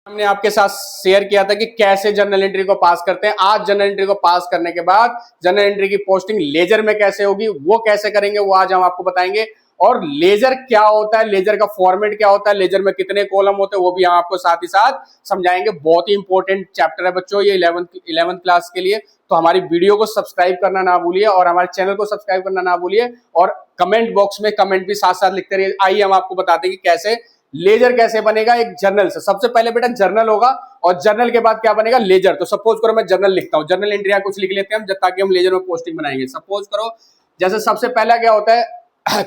हमने आपके साथ शेयर किया था कि कैसे जर्नल एंट्री को पास करते हैं। आज जर्नल एंट्री को पास करने के बाद जर्नल एंट्री की पोस्टिंग लेजर में कैसे होगी, वो कैसे करेंगे, वो आज हम आपको बताएंगे। और लेजर क्या होता है, लेजर का फॉर्मेट क्या होता है, लेजर में कितने कॉलम होते हैं, वो भी हम आपको साथ ही साथ समझाएंगे। बहुत ही इंपॉर्टेंट चैप्टर है बच्चों ये 11th क्लास के लिए। तो हमारी वीडियो को सब्सक्राइब करना ना भूलिए और हमारे चैनल को सब्सक्राइब करना ना भूलिए और कमेंट बॉक्स में कमेंट भी साथ साथ लिखते रहिए। आइए हम आपको बताते हैं कि कैसे लेजर कैसे बनेगा एक जर्नल से। सबसे पहले बेटा जर्नल होगा और जर्नल के बाद क्या बनेगा, लेजर। तो सपोज करो मैं जर्नल लिखता हूं, जर्नल एंट्रिया कुछ लिख लेते हैं हम ताकि हम लेजर में पोस्टिंग बनाएंगे। सपोज करो जैसे सबसे पहला क्या होता है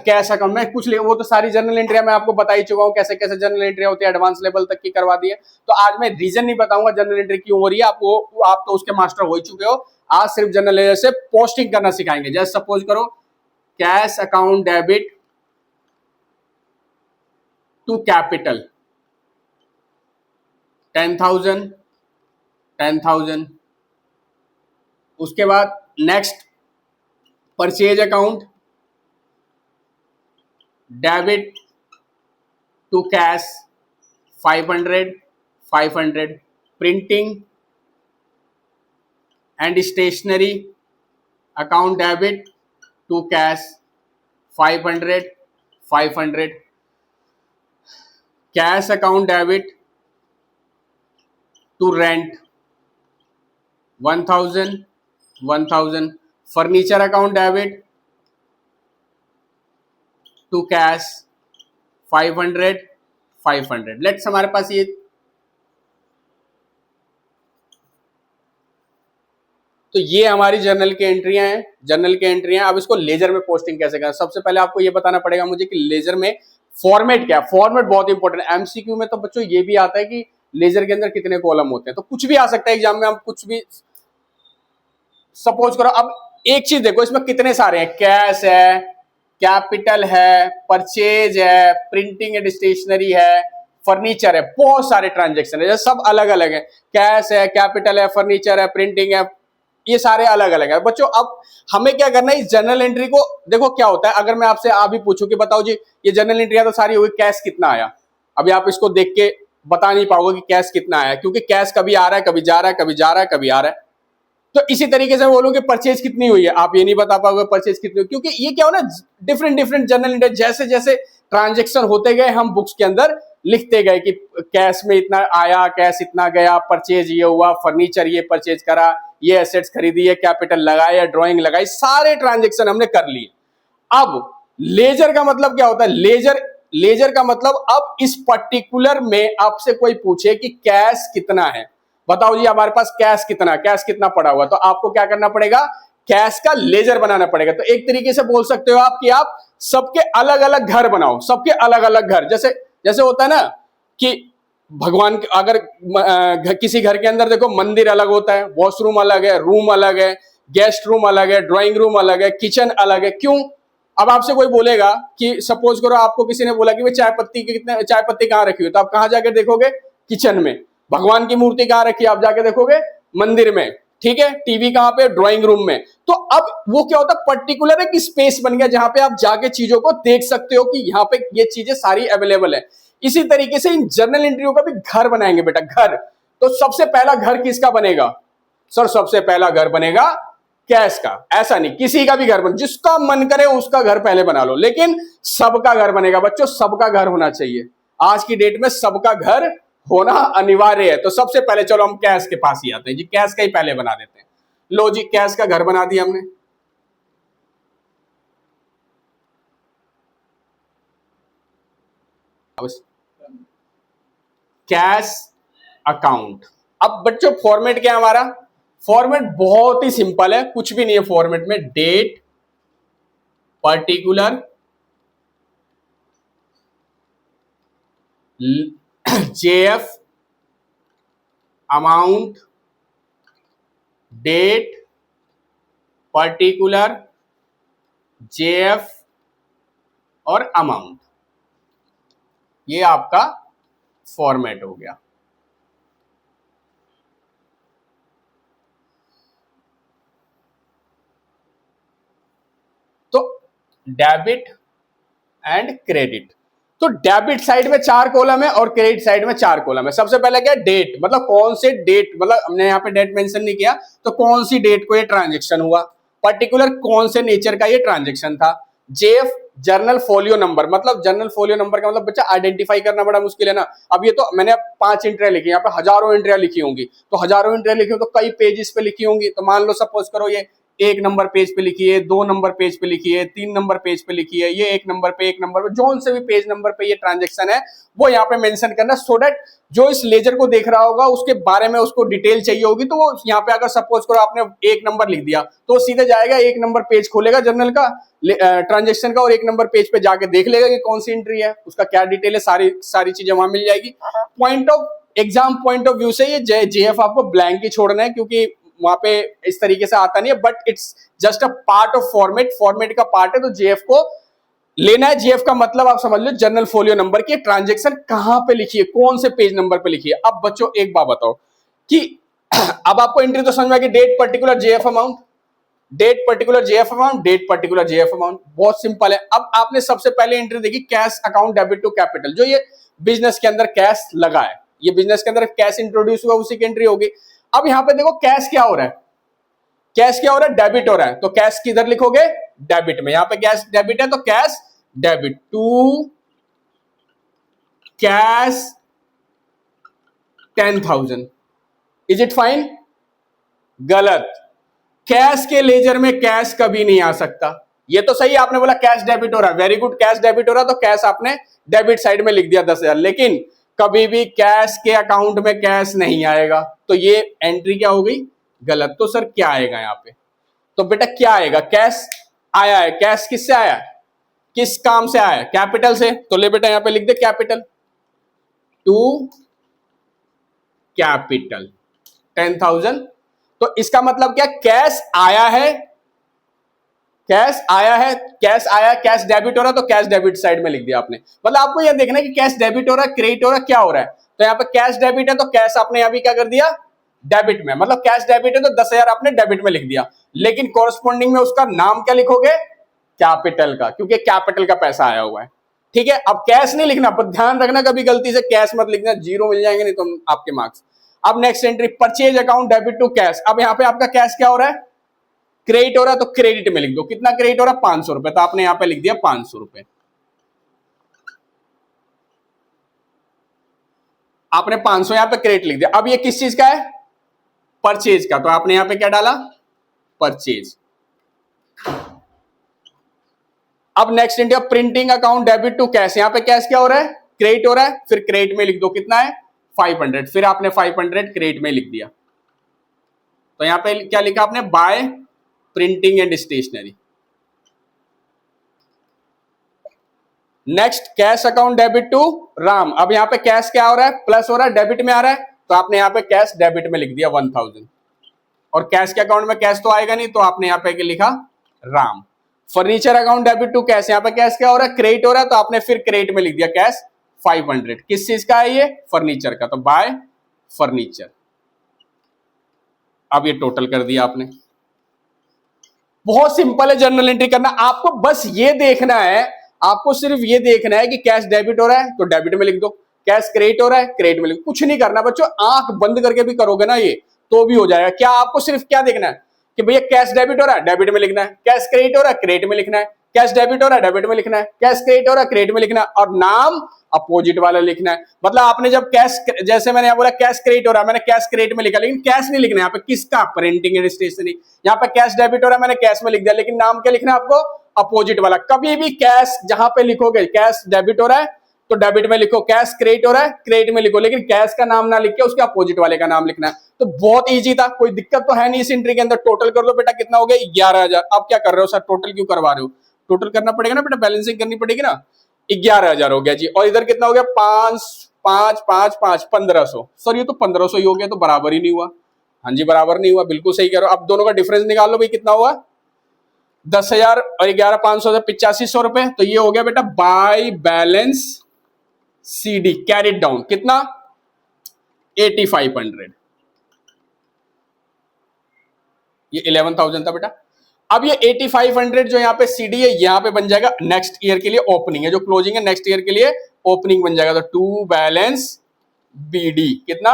कैश अकाउंट में कुछ वो तो सारी जर्नल एंट्रिया मैं आपको बता ही चुका हूं कैसे कैसे जर्नल एंट्रिया होती है, एडवांस लेवल तक की करवा दी है। तो आज मैं रीजन नहीं बताऊंगा जर्नल एंट्री क्यों हो रही है, आपको आप तो उसके मास्टर हो ही चुके हो। आज सिर्फ जर्नल लेजर से पोस्टिंग करना सिखाएंगे। जैसे सपोज करो cash account debit to capital 10,000 10,000। उसके बाद next purchase account debit to cash 500 500। Printing and stationery account debit to cash 500 500। Cash account debit to rent 1,000 1,000। Furniture account debit to cash 500 500। Let's हमारे पास ये तो ये हमारी जर्नल की एंट्रियां हैं, जर्नल की एंट्रियां। अब इसको लेजर में पोस्टिंग कैसे करें, सबसे पहले आपको ये बताना पड़ेगा मुझे कि लेजर में फॉर्मेट क्या है। फॉर्मेट बहुत इंपॉर्टेंट है। एमसीक्यू में तो बच्चों ये भी आता है कि लेजर के अंदर कितने कॉलम होते हैं, तो कुछ भी आ सकता है एग्जाम में, हम कुछ भी सपोज करो। अब एक चीज देखो इसमें कितने सारे हैं, कैश है, कैपिटल है, परचेज है, प्रिंटिंग एंड स्टेशनरी है, फर्नीचर है। बहुत सारे ट्रांजेक्शन है, सब अलग अलग है। कैश है, कैपिटल है, फर्नीचर है, प्रिंटिंग है, ये सारे अलग अलग है बच्चों। अब हमें क्या करना है, इस जर्नल एंट्री को देखो क्या होता है। अगर मैं आपसे अभी पूछूं कि बताओ जी ये जर्नल एंट्री तो सारी हुई, कैश कितना आया, अभी आप इसको देख के बता नहीं पाओगे कि कैश कितना आया, क्योंकि कैश कभी आ रहा है, कभी जा रहा है, कभी जा रहा है, कभी आ रहा है। तो इसी तरीके से बोलूं कि परचेज कितनी हुई है, आप ये नहीं बता पाओगे परचेज कितनी हुई, क्योंकि ये क्या हो ना, डिफरेंट डिफरेंट जर्नल एंट्री जैसे जैसे ट्रांजेक्शन होते गए हम बुक्स के अंदर लिखते गए कि कैश में इतना आया, कैश इतना गया, परचेज ये हुआ, फर्नीचर ये परचेज करा, ये एसेट्स खरीदी है, कैपिटल लगाया, ड्राइंग लगाई, सारे ट्रांजेक्शन हमने कर लिए। अब लेजर का मतलब क्या होता है, लेजर लेजर का मतलब अब इस पर्टिकुलर में आपसे कोई पूछे कि कैश कितना है, बताओ जी हमारे पास कैश कितना पड़ा हुआ, तो आपको क्या करना पड़ेगा, कैश का लेजर बनाना पड़ेगा। तो एक तरीके से बोल सकते हो आप कि आप सबके अलग अलग घर बनाओ, सबके अलग अलग घर। जैसे जैसे होता है ना कि भगवान अगर किसी घर के अंदर देखो मंदिर अलग होता है, वॉशरूम अलग है, रूम अलग है, गेस्ट रूम अलग है, ड्राइंग रूम अलग है, किचन अलग है। क्यों? अब आपसे कोई बोलेगा कि सपोज करो आपको किसी ने बोला कि भाई चाय पत्ती कहाँ रखी हो, तो आप कहाँ जाकर देखोगे, किचन में। भगवान की मूर्ति कहाँ रखी है, आप जाके देखोगे मंदिर में। ठीक है, टीवी कहाँ पे, ड्राइंग रूम में। तो अब वो क्या होता है, पर्टिकुलर एक स्पेस बन गया जहां पे आप जाके चीजों को देख सकते हो कि यहाँ पे ये चीजें सारी अवेलेबल है। इसी तरीके से इन जर्नल एंट्रियों का भी घर बनाएंगे बेटा, घर। तो सबसे पहला घर किसका बनेगा सर, सबसे पहला घर बनेगा कैश का। ऐसा नहीं, किसी का भी घर बन, जिसका मन करे उसका घर पहले बना लो, लेकिन सबका घर बनेगा बच्चों, सबका घर होना चाहिए। आज की डेट में सबका घर होना अनिवार्य है। तो सबसे पहले चलो हम कैश के पास ही आते हैं जी, कैश का ही पहले बना देते हैं। लो जी कैश का घर बना दिया हमने। Cash account. अब बच्चों फॉर्मेट क्या है हमारा, फॉर्मेट बहुत ही सिंपल है, कुछ भी नहीं है फॉर्मेट में। Date, particular, JF, amount, date, particular, JF और अमाउंट, ये आपका फॉर्मेट हो गया। तो डेबिट एंड क्रेडिट, तो डेबिट साइड में 4 कॉलम है और क्रेडिट साइड में 4 कॉलम है। सबसे पहले क्या, डेट, मतलब कौन से डेट, मतलब हमने यहाँ पे डेट मेंशन नहीं किया, तो कौन सी डेट को ये ट्रांजेक्शन हुआ, पर्टिकुलर कौन से नेचर का ये ट्रांजेक्शन था। जेएफ, जर्नल फोलियो नंबर, मतलब जर्नल फोलियो नंबर का मतलब बच्चा आइडेंटिफाई करना बड़ा मुश्किल है ना। अब ये तो मैंने 5 एंट्रियां लिखी, यहाँ पे हजारों एंट्रियां लिखी होंगी, तो हजारों एंट्रियां लिखी हो तो कई पेजेस पे लिखी होंगी। तो मान लो सपोज करो ये 1 नंबर पेज पे लिखी है, 2 नंबर पेज पे लिखी है, 3 नंबर पेज पे लिखी है, ये 1 नंबर पे, 1 नंबर पे, जोन से भी पेज नंबर पे ये ट्रांजेक्शन है वो यहाँ पे मेंशन करना, सो दैट जो इस लेजर को देख रहा होगा उसके बारे में उसको डिटेल चाहिए होगी, तो वो यहाँ पे अगर सपोज करो आपने 1 नंबर लिख दिया तो सीधे जाएगा 1 नंबर पेज खोलेगा जर्नल का, ट्रांजेक्शन का, और 1 नंबर पेज पे जाके देख लेगा कि कौन सी एंट्री है, उसका क्या डिटेल है, सारी चीजें वहां मिल जाएगी। Point of exam point of view से ये जेएफ आपको ब्लैंक ही छोड़ना है, क्योंकि वहां पे इस तरीके से आता नहीं है, but it's just a part of format का पार्ट है, तो जेएफ को लेना है। जेएफ का मतलब आप समझ लो जर्नल फोलियो नंबर की ट्रांजेक्शन कहां पे लिखी है, कौन से पेज नंबर पे लिखी है। अब बच्चों एक बात बताओ कि अब आपको एंट्री तो समझ में आ गई, date particular JF amount, date particular JF amount, date particular JF amount, बहुत सिंपल है। अब आपने सबसे पहले एंट्री देखी cash account debit to capital, जो ये बिजनेस के अंदर कैश लगा है, ये बिजनेस के अंदर कैश इंट्रोड्यूस हुआ, उसी की एंट्री होगी। अब यहां पे देखो कैश क्या हो रहा है, कैश क्या हो रहा है, डेबिट हो रहा है, तो कैश किधर लिखोगे, डेबिट में। यहां पे कैश डेबिट है तो cash debit to cash 10,000। Is it fine? गलत, कैश के लेजर में कैश कभी नहीं आ सकता। ये तो सही आपने बोला कैश डेबिट हो रहा है, वेरी गुड, कैश डेबिट हो रहा है तो कैश आपने डेबिट साइड में लिख दिया 10,000, लेकिन कभी भी कैश के अकाउंट में कैश नहीं आएगा, तो ये एंट्री क्या हो गई, गलत। तो सर क्या आएगा यहाँ पे, तो बेटा क्या आएगा, कैश आया है, कैश किससे आया है, किस काम से आया है, कैपिटल से, तो ले बेटा यहाँ पे लिख दे कैपिटल टू कैपिटल 10,000। तो इसका मतलब क्या, कैश आया है, कैश आया है, कैश आया, कैश डेबिट हो रहा है तो कैश डेबिट साइड में लिख दिया आपने। मतलब आपको यह देखना है कि कैश डेबिट हो रहा है, क्रेडिट हो रहा है, क्या हो रहा है। तो यहाँ पे कैश डेबिट है तो कैश आपने यहाँ भी क्या कर दिया, डेबिट में, मतलब कैश डेबिट है तो 10,000 आपने डेबिट में लिख दिया, लेकिन कॉरस्पॉन्डिंग में उसका नाम क्या लिखोगे, कैपिटल का, क्योंकि कैपिटल का पैसा आया हुआ है। ठीक है, अब कैश नहीं लिखना, पर ध्यान रखना कभी गलती से कैश मत लिखना, 0 मिल जाएंगे नहीं तो आपके मार्क्स। अब next entry purchase account debit to cash. अब यहाँ पे आपका कैश क्या हो रहा है, क्रेडिट हो रहा है, तो क्रेडिट में लिख दो, कितना क्रेडिट हो रहा है, 500 रुपए, तो आपने यहां पे लिख दिया 500 रुपए, आपने 500 यहां पे क्रेडिट लिख दिया। अब ये किस चीज का है, परचेज का, तो आपने यहां पे क्या डाला, परचेज। अब next India printing account debit to cash, यहां पे कैश क्या हो रहा है, क्रेडिट हो रहा है, फिर क्रेडिट में लिख दो, कितना है 500, फिर आपने 500 क्रेडिट में लिख दिया। तो यहां पे क्या लिखा आपने, by printing and stationery. Next cash account debit to Ram. अब यहां पे कैश क्या हो रहा है, प्लस हो रहा है, डेबिट में आ रहा है, तो आपने यहां पे कैश डेबिट में लिख दिया 1000, और कैश के अकाउंट में कैश तो आएगा नहीं, तो आपने यहां पे लिखा Ram. Furniture account debit to cash, यहां पे कैश क्या हो रहा है, क्रेडिट हो रहा है, तो आपने फिर क्रेडिट में लिख दिया कैश 500। किस चीज का है ये, फर्नीचर का, तो बाय फर्नीचर। अब ये टोटल कर दिया आपने। बहुत सिंपल है जर्नल एंट्री करना, आपको बस ये देखना है, आपको सिर्फ ये देखना है कि कैश डेबिट हो रहा है तो डेबिट में लिख दो, कैश क्रेडिट हो रहा है क्रेडिट में लिख दो, कुछ नहीं करना बच्चों, आंख बंद करके भी करोगे ना ये तो भी हो जाएगा। क्या आपको सिर्फ क्या देखना है कि भैया कैश डेबिट हो रहा है डेबिट में लिखना है, कैश क्रेडिट हो रहा है क्रेडिट में लिखना है, कैश डेबिट हो रहा है डेबिट में लिखना है, कैश क्रेडिट हो रहा है क्रेडिट में लिखना है, और नाम अपोजिट वाला लिखना है। मतलब आपने जब कैश, जैसे मैंने यहाँ बोला कैश क्रेडिट हो रहा है, मैंने कैश क्रेडिट में लिखा, लेकिन कैश नहीं लिखना है यहाँ पे, किसका, प्रिंटिंग एंड स्टेशनरी। यहाँ पे कैश डेबिट हो रहा है, मैंने कैश में लिख दिया, लेकिन नाम क्या लिखना है आपको, अपोजिट वाला। कभी भी कैश जहां पे लिखोगे, कैश डेबिट हो रहा है तो डेबिट में लिखो, कैश क्रेडिट हो रहा है क्रेडिट में लिखो, लेकिन कैश का नाम ना लिख के उसके अपोजिट वाले का नाम लिखना है। तो बहुत इजी था, कोई दिक्कत तो है नहीं इस एंट्री के अंदर। टोटल कर दो बेटा, कितना हो गया 11,000। अब क्या कर रहे हो सर, टोटल क्यों करवा रहे हो, टोटल करना पड़ेगा ना बेटा, बैलेंसिंग करनी पड़ेगी ना। 11,000 हो गया जी, और इधर कितना हो गया 5 5 5 5 1500। सर ये तो 1500 ही हो गया, तो बराबर ही नहीं हुआ। हाँ जी बराबर नहीं हुआ, बिल्कुल सही कह रहे हो। अब दोनों का डिफरेंस निकाल लो भाई, कितना हुआ 10,000 और 11,500 से 8500 रुपए, तो ये हो गया बेटा by balance CD carried down, कितना 8500। ये 11,000 था बेटा। अब ये 8500 जो यहाँ पे सीडी है यहाँ पे बन जाएगा नेक्स्ट ईयर के लिए ओपनिंग है, जो क्लोजिंग है नेक्स्ट ईयर के लिए ओपनिंग बन जाएगा। तो टू बैलेंस बीडी कितना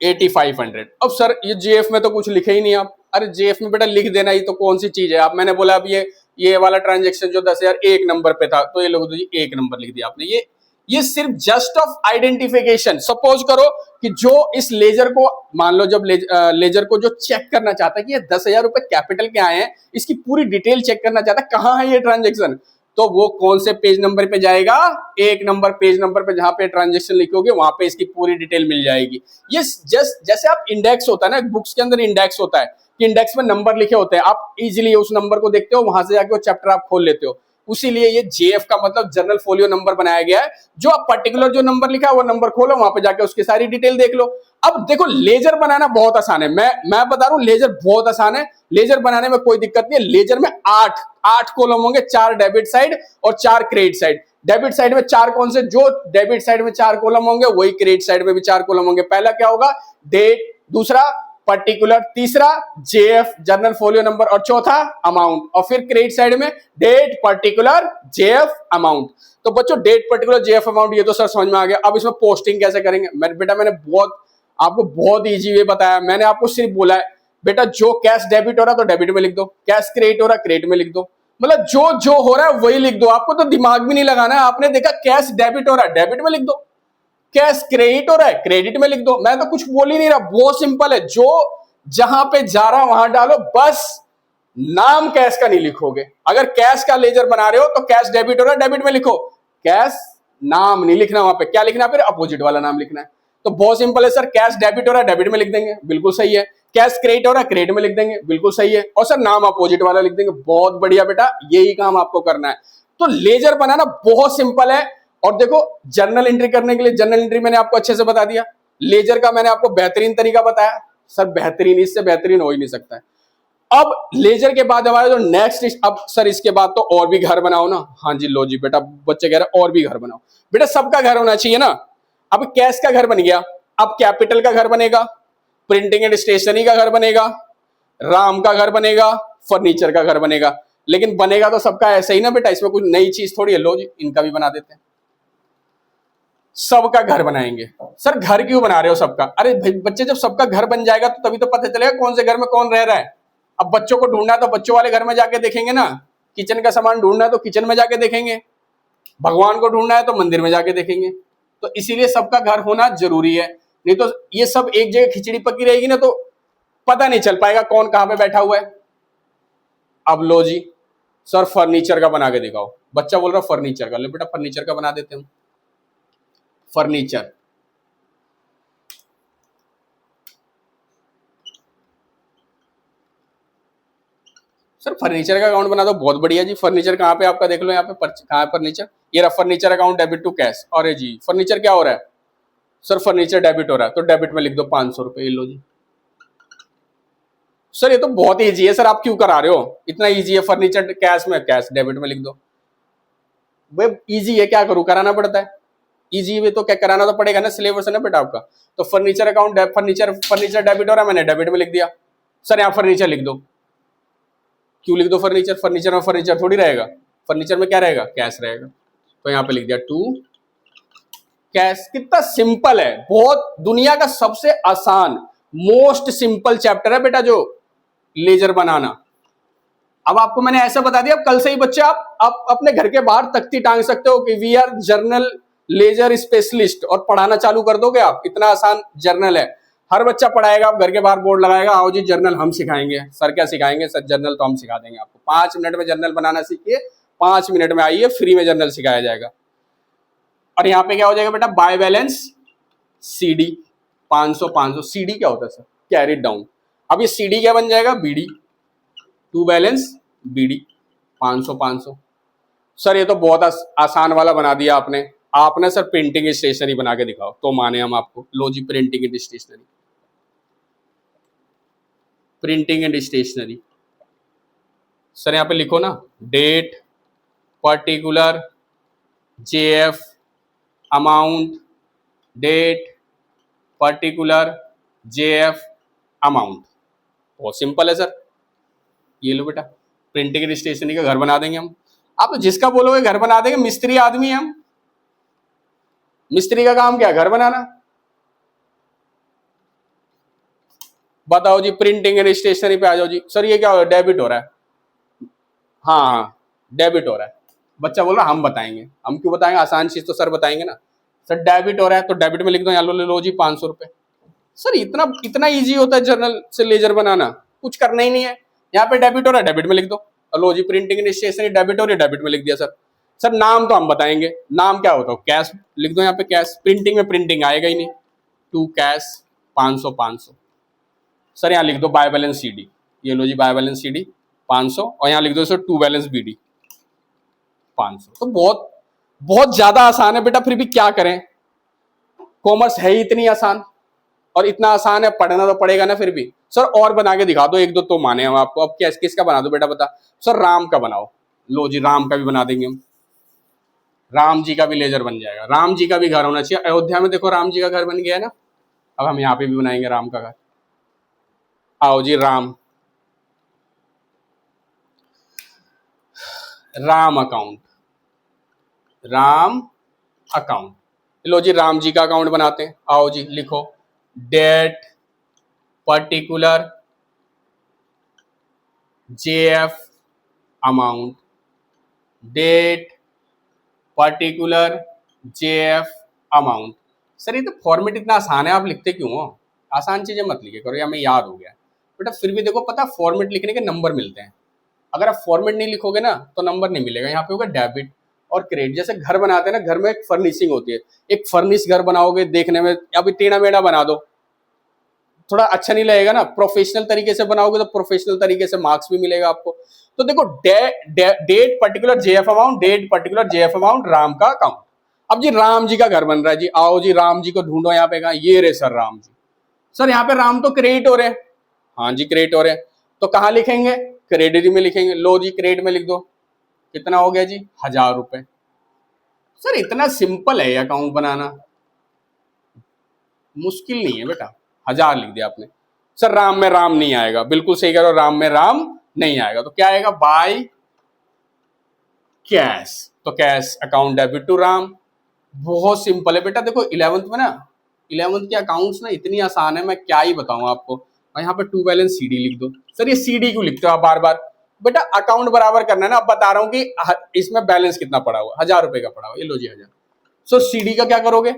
8500। अब सर ये जेएफ में तो कुछ लिखे ही नहीं आप। अरे जेएफ में बेटा लिख देना, ही तो कौन सी चीज है। आप मैंने बोला अब ये वाला ट्रांजेक्शन जो 10,000 एक नंबर पे था तो ये लोग तो एक नंबर लिख दिया आपने। ये सिर्फ जस्ट ऑफ आइडेंटिफिकेशन। सपोज करो कि जो इस लेजर को मान लो, जब लेजर को जो चेक करना चाहता है कि ये 10,000 रुपए कैपिटल के आए हैं, इसकी पूरी डिटेल चेक करना चाहता है कहाँ है ये ट्रांजेक्शन, तो वो कौन से पेज नंबर पे जाएगा, एक नंबर पेज नंबर पे जहां पे ट्रांजेक्शन लिखोगे वहां पे इसकी पूरी डिटेल मिल जाएगी। ये जस्ट जैसे आप इंडेक्स होता है ना, बुक्स के अंदर इंडेक्स होता है कि इंडेक्स में नंबर लिखे होते हैं, आप इजीली उस नंबर को देखते हो, वहां से जाके वो चैप्टर आप खोल लेते हो। उसी लिए ये जेएफ का मतलब जनरल फोलियो नंबर बनाया गया है। जो आप पर्टिकुलर जो नंबर लिखा है वो नंबर खोलो, वहां पे जाके उसकी सारी डिटेल देख लो। अब देखो लेजर बनाना बहुत आसान है, मैं बता रहा हूं लेजर बहुत आसान है। लेजर बनाने में कोई दिक्कत नहीं है। लेजर में आठ कॉलम होंगे, 4 डेबिट साइड और 4 क्रेडिट साइड। डेबिट साइड में 4 कौन से, जो डेबिट साइड में 4 कॉलम होंगे वही क्रेडिट साइड में भी 4 कॉलम होंगे। पहला क्या होगा, डेट, दूसरा पर्टिकुलर, तीसरा जेएफ जनरल फोलियो नंबर और चौथा अमाउंट। और फिर क्रेडिट साइड में डेट, पर्टिकुलर, जेएफ, अमाउंट। तो बच्चों डेट, पर्टिकुलर, जेएफ, अमाउंट ये तो सर समझ में आ गया। अब इसमें पोस्टिंग कैसे करेंगे, मैंने आपको बहुत इजी वे बताया। मैंने आपको सिर्फ बोला है बेटा जो कैश डेबिट हो रहा है तो डेबिट में लिख दो, कैश क्रेडिट हो रहा है क्रेडिट में लिख दो, मतलब जो हो रहा है वही लिख दो। आपको तो दिमाग भी नहीं लगाना है। आपने देखा कैश डेबिट हो रहा है डेबिट में लिख दो, कैश क्रेडिट हो रहा है क्रेडिट में लिख दो। मैं तो कुछ बोल ही नहीं रहा, बहुत सिंपल है। जो जहां पे जा रहा वहां डालो, बस नाम कैश का नहीं लिखोगे। अगर कैश का लेजर बना रहे हो तो कैश डेबिट हो रहा है डेबिट में लिखो, कैश नाम नहीं लिखना, वहां पे क्या लिखना, फिर अपोजिट वाला नाम लिखना है। तो बहुत सिंपल है सर, कैश डेबिट हो रहा है डेबिट में लिख देंगे, बिल्कुल सही है। कैश क्रेडिट हो रहा है क्रेडिट में लिख देंगे, बिल्कुल सही है। और सर नाम अपोजिट वाला लिख देंगे, बहुत बढ़िया बेटा, यही काम आपको करना है। तो लेजर बनाना बहुत सिंपल है। और देखो जर्नल एंट्री करने के लिए, जर्नल एंट्री मैंने आपको अच्छे से बता दिया, लेजर का मैंने आपको बेहतरीन तरीका बताया। सर बेहतरीन, इससे बेहतरीन हो ही नहीं सकता है। अब लेजर के बाद हमारा जो नेक्स्ट, अब सर इसके बाद तो और भी घर बनाओ ना। हाँ जी लो जी बेटा, बच्चे कह रहे और भी घर बनाओ। बेटा सबका घर होना चाहिए ना। अब कैश का घर बन गया, अब कैपिटल का घर बनेगा, प्रिंटिंग एंड स्टेशनरी का घर बनेगा, राम का घर बनेगा, फर्नीचर का घर बनेगा। लेकिन बनेगा तो सबका ऐसा ही ना बेटा, इसमें कुछ नई चीज थोड़ी है। लो जी इनका भी बना देते हैं, सबका घर बनाएंगे। सर घर क्यों बना रहे हो सबका, अरे बच्चे जब सबका घर बन जाएगा तो तभी तो पता चलेगा कौन से घर में कौन रह रहा है। अब बच्चों को ढूंढना है तो बच्चों वाले घर में जाके देखेंगे ना, किचन का सामान ढूंढना है तो किचन में जाके देखेंगे, भगवान को ढूंढना है तो मंदिर में जाके देखेंगे। तो इसीलिए सबका घर होना जरूरी है, नहीं तो ये सब एक जगह खिचड़ी पकी रहेगी ना तो पता नहीं चल पाएगा कौन कहां पे बैठा हुआ है। अब लो जी सर फर्नीचर का बना के दिखाओ, बच्चा बोल रहा फर्नीचर का, ले बेटा फर्नीचर का बना देते हैं। फर्नीचर, सर फर्नीचर का अकाउंट बना दो, बहुत बढ़िया जी। फर्नीचर कहाँ पे आपका देख लो, यहाँ पे कहाँ है फर्नीचर, ये रहा furniture account debit to cash. अरे जी फर्नीचर क्या हो रहा है, सर फर्नीचर डेबिट हो रहा है तो डेबिट में लिख दो 500 रुपए, ये लो जी। सर ये तो बहुत ईजी है सर, आप क्यों करा रहे हो, इतना ईजी है। फर्नीचर कैश में, कैश डेबिट में लिख दो। भाई ईजी है, क्या करूं, कराना पड़ता है। ईजी है तो क्या कराना तो पड़ेगा ना, सिलेबस है ना बेटा आपका। तो फर्नीचर अकाउंट, फर्नीचर डेबिट हो रहा है, मैंने डेबिट में लिख दिया। सर यहाँ फर्नीचर लिख दो, क्यों लिख दो फर्नीचर, फर्नीचर में फर्नीचर थोड़ी रहेगा, फर्नीचर में क्या रहेगा, कैश रहेगा। तो यहाँ पे लिख दिया टू कैश। कितना सिंपल है, बहुत दुनिया का सबसे आसान मोस्ट सिंपल चैप्टर है बेटा जो लेजर बनाना। अब आपको मैंने ऐसा बता दिया, अब कल से ही बच्चे आप अपने घर के बाहर तख्ती टांग सकते हो कि we are journal ledger specialist, और पढ़ाना चालू कर दोगे आप। इतना आसान जर्नल है, हर बच्चा पढ़ाएगा। आप घर के बाहर बोर्ड लगाएगा, आओ जी जर्नल हम सिखाएंगे। सर क्या सिखाएंगे, सर जर्नल तो हम सिखा देंगे आपको। 5 मिनट में जर्नल बनाना सीखिए, 5 मिनट में आइए, फ्री में जर्नल सिखाया जाएगा। और यहाँ पे क्या हो जाएगा बेटा, बाय बैलेंस सीडी 500 500। सीडी क्या होता है सर, कैरिड डाउन। अब ये सीडी क्या बन जाएगा, BD, to balance BD 500 500। Sir ये तो बहुत आसान वाला बना दिया आपने सर प्रिंटिंग स्टेशनरी बना के दिखाओ तो माने हम आपको। लो जी printing and stationery, printing and stationery. Sir यहाँ पे लिखो ना, date, particular, JF, amount, date, particular, JF, amount. बहुत सिंपल है सर, ये लो बेटा, प्रिंटिंग एंड स्टेशनरी का घर बना देंगे हम। आप तो जिसका बोलोगे घर बना देंगे, मिस्त्री आदमी हम, मिस्त्री का काम क्या है, घर बनाना। बताओ जी, प्रिंटिंग एंड स्टेशनरी पे आ जाओ जी। सर ये क्या हो रहा है, डेबिट हो रहा है। हाँ हाँ, डेबिट हो रहा है। बच्चा बोल रहा हम बताएंगे। हम क्यों बताएंगे, आसान चीज तो सर बताएंगे ना। सर डेबिट हो रहा है तो डेबिट में लिख दो, यहाँ लो, ले लो जी 500 रुपए। सर इतना इतना इजी होता है जर्नल से लेजर बनाना, कुछ करना ही नहीं है। यहाँ पे डेबिट हो रहा है, डेबिट में लिख दो। लो जी, प्रिंटिंग एंड स्टेशनरी डेबिट हो रही है, डेबिट में लिख दिया सर। सर नाम तो हम बताएंगे, नाम क्या होता है, कैश लिख दो यहाँ पे, कैश। प्रिंटिंग में प्रिंटिंग आएगा ही नहीं, टू कैश 500 500। सर यहाँ लिख दो बाय बैलेंस सीडी, ये लो जी बाय बैलेंस सीडी 500, और यहाँ लिख दो सर टू बैलेंस बीडी 500। तो बहुत बहुत ज्यादा आसान है बेटा, फिर भी क्या करें, कॉमर्स है ही इतनी आसान, और इतना आसान है, पढ़ना तो पड़ेगा ना फिर भी। सर और बना के दिखा दो एक दो तो माने हम आपको। अब क्या किसका बना दो बेटा, बता। सर राम का बनाओ। लो जी, राम का भी बना देंगे हम, राम जी का भी लेजर बन जाएगा। राम जी का भी घर होना चाहिए। अयोध्या में देखो राम जी का घर बन गया है ना, अब हम यहाँ पे भी बनाएंगे राम का घर। आओ जी, राम अकाउंट, राम अकाउंट। लो जी, राम जी का अकाउंट बनाते हैं। आओ जी, लिखो date particular JF amount, date particular JF amount. Sir ये तो फॉर्मेट इतना आसान है, आप लिखते क्यों हो, आसान चीजें मत लिखे करो, या हमें याद हो गया बेटा। फिर भी देखो पता, फॉर्मेट लिखने के नंबर मिलते हैं। अगर आप फॉर्मेट नहीं लिखोगे ना तो नंबर नहीं मिलेगा। यहाँ पे होगा डेबिट और क्रेडिट। जैसे घर बनाते हैं ना, घर में एक फर्निशिंग होती है, एक फर्निश घर बनाओगे देखने में, अभी टेढ़ा मेढ़ा बना दो, थोड़ा अच्छा नहीं लगेगा ना। प्रोफेशनल तरीके से बनाओगे तो प्रोफेशनल तरीके से मार्क्स भी मिलेगा आपको। तो देखो date particular JF amount, date particular JF amount, Ram का अकाउंट। अब जी राम जी का घर बन रहा है जी। आओ जी, राम जी को ढूंढो यहाँ पे, कहा ये रे सर राम जी। सर यहाँ पे राम तो क्रेडिट हो रहे हैं, हाँ जी क्रेडिट हो रहे हैं, तो कहाँ लिखेंगे, क्रेडिट में लिखेंगे। लो जी, क्रेडिट में लिख दो, कितना हो गया जी 1000 रुपए। सर इतना सिंपल है अकाउंट बनाना, मुश्किल नहीं है बेटा। 1000 लिख दिया आपने। सर राम में राम नहीं आएगा, बिल्कुल सही करो, राम में राम नहीं आएगा, तो क्या आएगा, बाय कैश। तो cash account debit to Ram. बहुत सिंपल है बेटा। देखो 11th में ना, 11th के अकाउंट्स ना इतनी आसान है, मैं क्या ही बताऊं आपको। और यहाँ पे टू बैलेंस सीडी लिख दो। सर ये सीडी क्यों लिखते हो आप बार बार, बेटा अकाउंट बराबर करना है ना। अब बता रहा हूं कि इसमें बैलेंस कितना पड़ा हुआ, 1000 रुपए का पड़ा हुआ, ये लो जी 1000। सो सीडी का क्या करोगे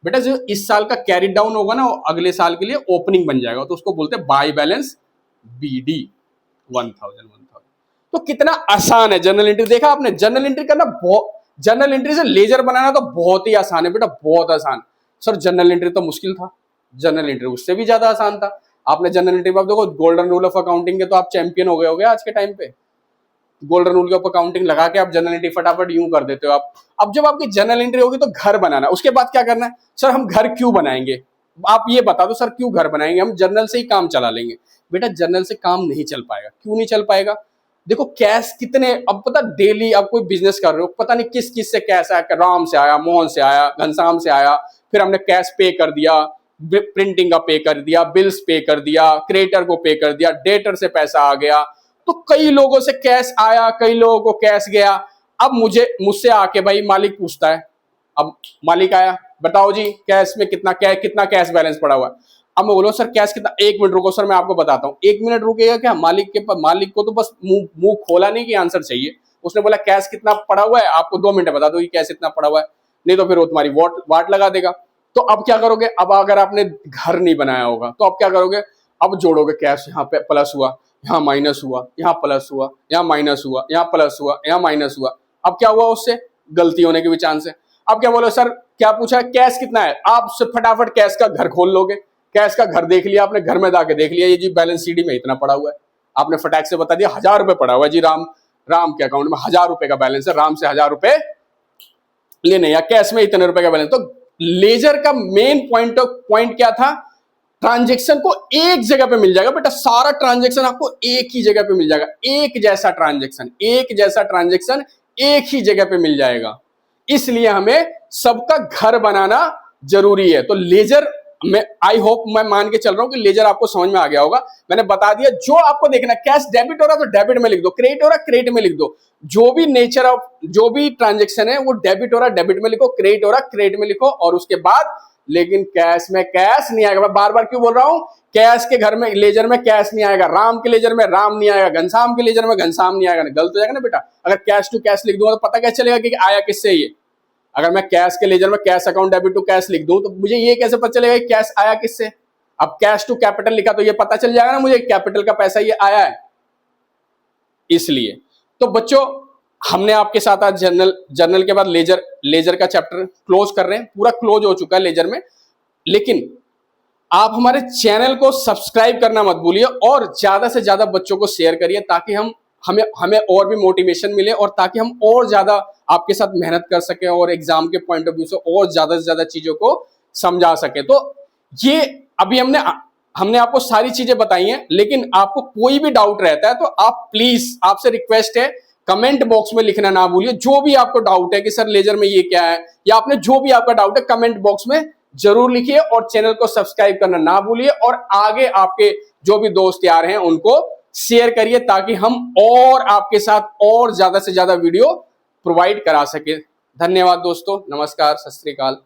बेटा, जो इस साल का कैरी डाउन होगा ना, वो अगले साल के लिए ओपनिंग बन जाएगा, तो उसको बोलते हैं बाय बैलेंस बीडी 1000। तो कितना आसान है जर्नल एंट्री, देखा आपने। जर्नल एंट्री करना बहुत, जर्नल एंट्री से लेजर बनाना तो बहुत ही आसान है बेटा, बहुत आसान। सर जर्नल एंट्री तो मुश्किल था, जर्नल एंट्री उससे भी ज्यादा आसान था। आपने जर्नल एंट्री में आप देखो, गोल्डन रूल ऑफ अकाउंटिंग के तो आप चैंपियन हो गए होगे आज के टाइम पे। गोल्डन रूल ऑफ अकाउंटिंग लगा के आप जर्नल एंट्री फटाफट यूं कर देते हो आप। अब जब आपकी जर्नल एंट्री होगी तो घर बनाना, उसके बाद क्या करना है, सर हम घर क्यों बनाएंगे, आप ये बता दो सर क्यों घर बनाएंगे, हम जर्नल से ही काम चला लेंगे। बेटा जर्नल से काम नहीं चल पाएगा, क्यों नहीं चल पाएगा, देखो कैश कितने, अब पता डेली आप कोई बिजनेस कर रहे हो, पता नहीं किस किस से कैश आया, राम से आया, मोहन से आया, घनश्याम से आया, फिर हमने कैश पे कर दिया, प्रिंटिंग का पे कर दिया, बिल्स पे कर दिया, क्रेडिटर को पे कर दिया, डेटर से पैसा आ गया, तो कई लोगों से कैश आया, कई लोगों को कैश गया। अब मुझसे आके भाई मालिक पूछता है, अब मालिक आया, बताओ जी कैश में कितना कैश बैलेंस पड़ा हुआ है। अब मैं बोलो सर कैश कितना, 1 मिनट रुको सर मैं आपको बताता हूँ। 1 मिनट रुकेगा क्या, मालिक को तो बस मुंह खोला नहीं कि आंसर चाहिए, उसने बोला कैश कितना पड़ा हुआ है, आपको 2 मिनट बता दो कि कैश इतना पड़ा हुआ है, नहीं तो फिर वो तुम्हारी वाट लगा देगा। तो अब क्या करोगे, अब अगर आपने घर नहीं बनाया होगा तो अब क्या करोगे, अब जोड़ोगे कैश, यहाँ पे प्लस हुआ, यहाँ माइनस हुआ, यहाँ प्लस हुआ, यहाँ माइनस हुआ, यहाँ प्लस हुआ, यहाँ माइनस हुआ। अब क्या हुआ, उससे गलती होने के भी चांस है। अब क्या बोलो सर, क्या पूछा कैश कितना है, आप फटाफट कैश का घर खोल लोगे, कैश का घर देख लिया आपने, घर में जाके देख लिया, ये जी बैलेंस सीडी में इतना पड़ा हुआ है, आपने फटाक से बता दिया 1000 रुपए पड़ा हुआ है जी, राम के अकाउंट में 1000 रुपए का बैलेंस है, राम से 1000 रुपए लेने, या कैश में इतने रुपए का बैलेंस। तो लेजर का मेन पॉइंट क्या था, ट्रांजेक्शन को एक जगह पे मिल जाएगा बेटा, सारा ट्रांजेक्शन आपको एक ही जगह पे मिल जाएगा, एक जैसा ट्रांजेक्शन एक ही जगह पे मिल जाएगा। इसलिए हमें सबका घर बनाना जरूरी है। तो लेजर मैं आई होप, मैं मान के चल रहा हूं कि लेजर आपको समझ में आ गया होगा। मैंने बता दिया, जो आपको देखना, कैश डेबिट हो रहा तो डेबिट में लिख दो, क्रेडिट हो रहा क्रेडिट में लिख दो, जो भी नेचर ऑफ जो भी ट्रांजेक्शन है वो डेबिट हो रहा डेबिट में लिखो, क्रेडिट हो रहा क्रेडिट में लिखो, और उसके बाद लेकिन कैश में कैश नहीं आएगा। मैं बार बार क्यों बोल रहा हूं, कैश के घर में लेजर में कैश नहीं आएगा, राम के लेजर में राम नहीं आएगा, घनश्याम के लेजर में घनश्याम नहीं आएगा। गलत हो जाएगा ना बेटा। अगर कैश टू कैश लिख दूंगा तो पता कैसे चलेगा कि आया किससे ये। अगर मैं कैश के लेजर में cash account debit to cash लिख दूं तो मुझे ये कैसे पता चलेगा कि कैश आया किससे। अब कैश टू कैपिटल लिखा तो ये पता चल जाएगा ना मुझे कैपिटल का पैसा ये आया है। इसलिए तो बच्चों, हमने आपके साथ आज जर्नल के बाद लेजर का चैप्टर क्लोज कर रहे हैं, पूरा क्लोज हो चुका है लेजर में। लेकिन आप हमारे चैनल को सब्सक्राइब करना मत भूलिए और ज्यादा से ज्यादा बच्चों को शेयर करिए, ताकि हमें और भी मोटिवेशन मिले, और ताकि हम और ज्यादा आपके साथ मेहनत कर सकें और एग्जाम के पॉइंट ऑफ व्यू से और ज्यादा से ज्यादा चीजों को समझा सके। तो ये अभी हमने आपको सारी चीजें बताई हैं, लेकिन आपको कोई भी डाउट रहता है तो आप प्लीज, आपसे रिक्वेस्ट है, कमेंट बॉक्स में लिखना ना भूलिए। जो भी आपको डाउट है कि सर लेजर में ये क्या है, या आपने जो भी आपका डाउट है कमेंट बॉक्स में जरूर लिखिए, और चैनल को सब्सक्राइब करना ना भूलिए, और आगे आपके जो भी दोस्त यार हैं उनको शेयर करिए, ताकि हम और आपके साथ और ज्यादा से ज्यादा वीडियो प्रोवाइड करा सके। धन्यवाद दोस्तों, नमस्कार, सत श्री अकाल।